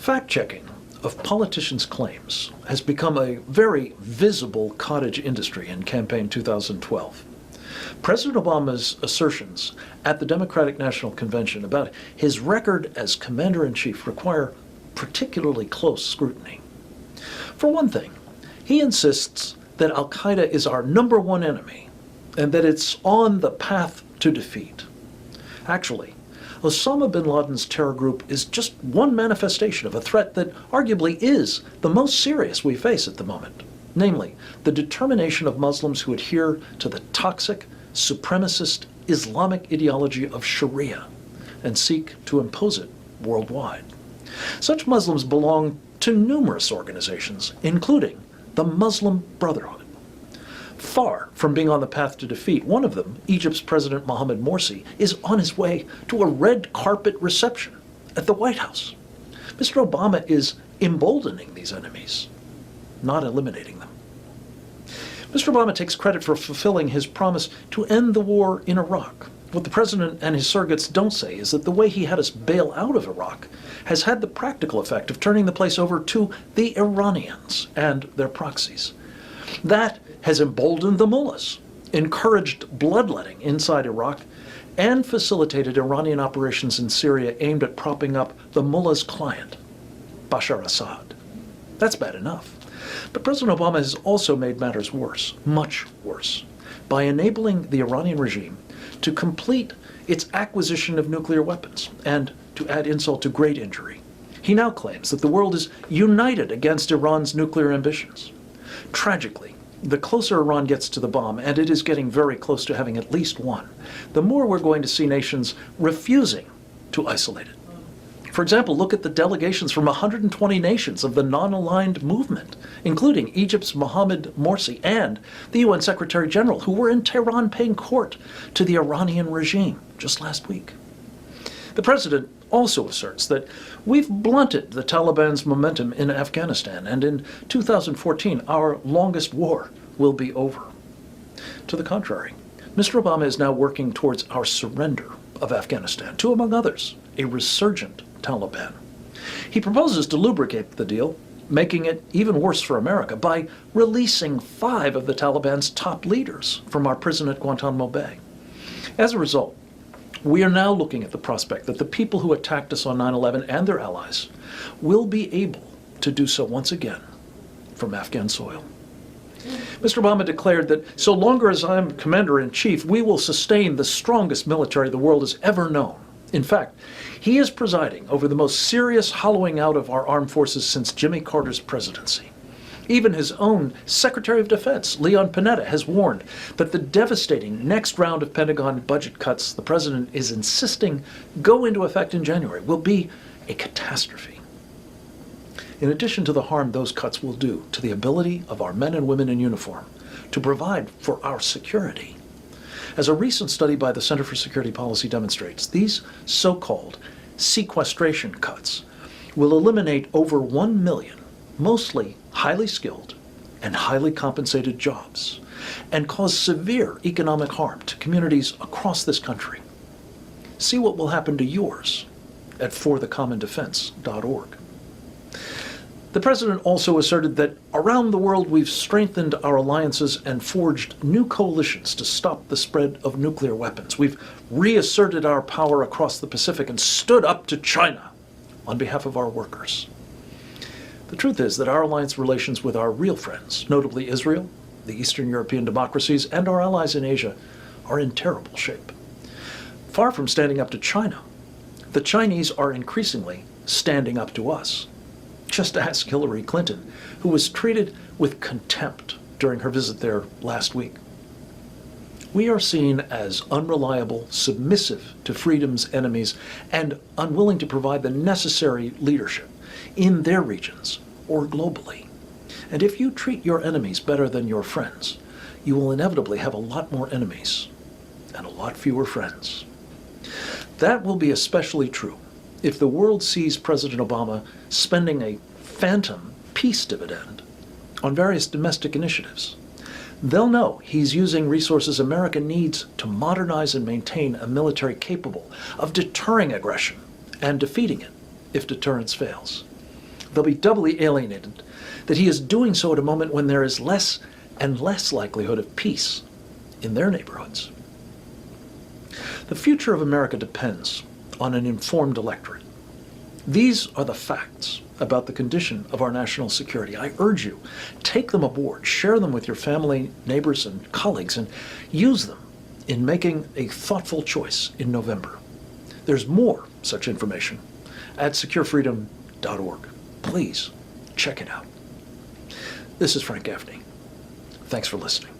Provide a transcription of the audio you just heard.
Fact-checking of politicians' claims has become a very visible cottage industry in campaign 2012. President Obama's assertions at the Democratic National Convention about his record as commander-in-chief require particularly close scrutiny. For one thing, he insists that al-Qaeda is our number one enemy and that it's on the path to defeat. Actually, Osama bin Laden's terror group is just one manifestation of a threat that arguably is the most serious we face at the moment, namely, the determination of Muslims who adhere to the toxic, supremacist Islamic ideology of Sharia and seek to impose it worldwide. Such Muslims belong to numerous organizations, including the Muslim Brotherhood. Far from being on the path to defeat, one of them, Egypt's President Mohamed Morsi, is on his way to a red carpet reception at the White House. Mr. Obama is emboldening these enemies, not eliminating them. Mr. Obama takes credit for fulfilling his promise to end the war in Iraq. What the president and his surrogates don't say is that the way he had us bail out of Iraq has had the practical effect of turning the place over to the Iranians and their proxies. That has emboldened the mullahs, encouraged bloodletting inside Iraq, and facilitated Iranian operations in Syria aimed at propping up the mullah's client, Bashar Assad. That's bad enough. But President Obama has also made matters worse, much worse, by enabling the Iranian regime to complete its acquisition of nuclear weapons and to add insult to great injury. He now claims that the world is united against Iran's nuclear ambitions. Tragically, the closer Iran gets to the bomb, and it is getting very close to having at least one, the more we're going to see nations refusing to isolate it. For example, look at the delegations from 120 nations of the non-aligned movement, including Egypt's Mohamed Morsi and the UN Secretary General, who were in Tehran paying court to the Iranian regime just last week. The president also asserts that we've blunted the Taliban's momentum in Afghanistan, and in 2014, our longest war will be over. To the contrary, Mr. Obama is now working towards our surrender of Afghanistan to, among others, a resurgent Taliban. He proposes to lubricate the deal, making it even worse for America, by releasing 5 of the Taliban's top leaders from our prison at Guantanamo Bay. As a result, we are now looking at the prospect that the people who attacked us on 9/11 and their allies will be able to do so once again from Afghan soil. Mr. Obama declared that so long as I'm commander-in-chief, we will sustain the strongest military the world has ever known. In fact, he is presiding over the most serious hollowing out of our armed forces since Jimmy Carter's presidency. Even his own Secretary of Defense, Leon Panetta, has warned that the devastating next round of Pentagon budget cuts the president is insisting go into effect in January will be a catastrophe. In addition to the harm those cuts will do to the ability of our men and women in uniform to provide for our security. As a recent study by the Center for Security Policy demonstrates, these so-called sequestration cuts will eliminate over 1 million, mostly highly skilled and highly compensated jobs, and cause severe economic harm to communities across this country. See what will happen to yours at forthecommondefense.org. The president also asserted that around the world we've strengthened our alliances and forged new coalitions to stop the spread of nuclear weapons. We've reasserted our power across the Pacific and stood up to China on behalf of our workers. The truth is that our alliance relations with our real friends, notably Israel, the Eastern European democracies, and our allies in Asia, are in terrible shape. Far from standing up to China, the Chinese are increasingly standing up to us. Just ask Hillary Clinton, who was treated with contempt during her visit there last week. We are seen as unreliable, submissive to freedom's enemies, and unwilling to provide the necessary leadership in their regions or globally. And if you treat your enemies better than your friends, you will inevitably have a lot more enemies and a lot fewer friends. That will be especially true if the world sees President Obama spending a phantom peace dividend on various domestic initiatives. They'll know he's using resources America needs to modernize and maintain a military capable of deterring aggression and defeating it if deterrence fails. They'll be doubly alienated that he is doing so at a moment when there is less and less likelihood of peace in their neighborhoods. The future of America depends on an informed electorate. These are the facts about the condition of our national security. I urge you, take them aboard, share them with your family, neighbors, and colleagues, and use them in making a thoughtful choice in November. There's more such information at securefreedom.org. Please check it out. This is Frank Gaffney. Thanks for listening.